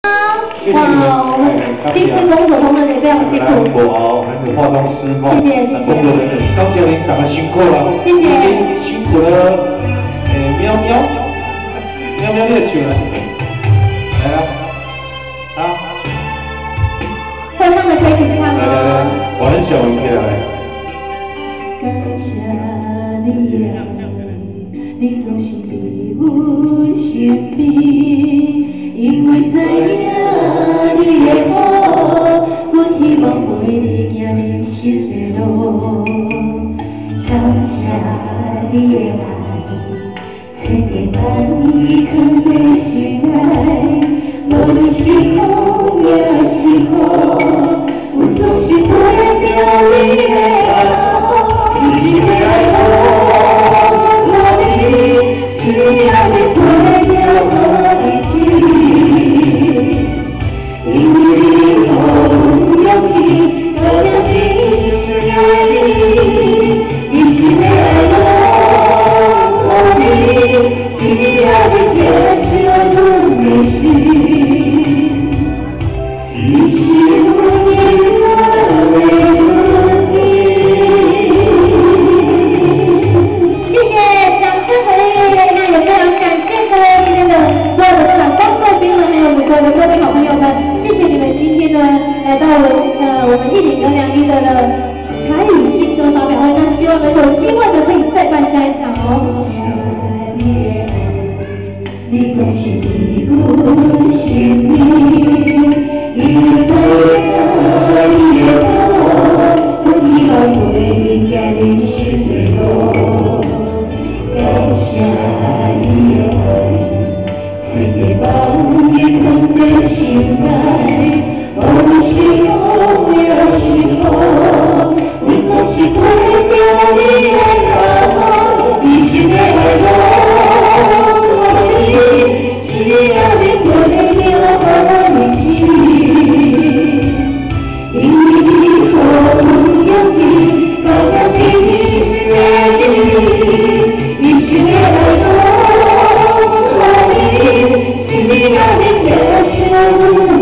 哇，我们今天工作同仁也非常辛苦。还有化妆师，谢谢，工作人员，高教领大家辛苦了。谢谢，辛苦了。喵喵，喵喵你就来，来啊，啊，会唱的可以请唱来，我很小一起来。感谢你的爱，你总是在我身边。 因为知影你的好，我希望陪你行人生的路。感谢你的爱，千千万你藏在心内。无论是风也是雨，我总是陪着你的好。你的爱我只要你陪着我一起。 因为你有勇气，我要你爱你，一起来我你，只要你接受我的心，一起我的谢谢，掌声鼓励。那也非常感谢各位今天的所有的场观众朋友们，还有我们所有的各位好朋友们。 谢谢你们今天呢来到我们一零2一的台语新歌发表会，那希望能有机会的可以再办下一场哦。你总是在我心里，因为爱你的我，我希望陪你走人生的路。感谢你的爱，千千万你藏在心内。 我是风也是风，我总是陪着你的好，一起来我只要你陪着我一起，因为你有勇气，高高的爱你，一起来我只要你接受。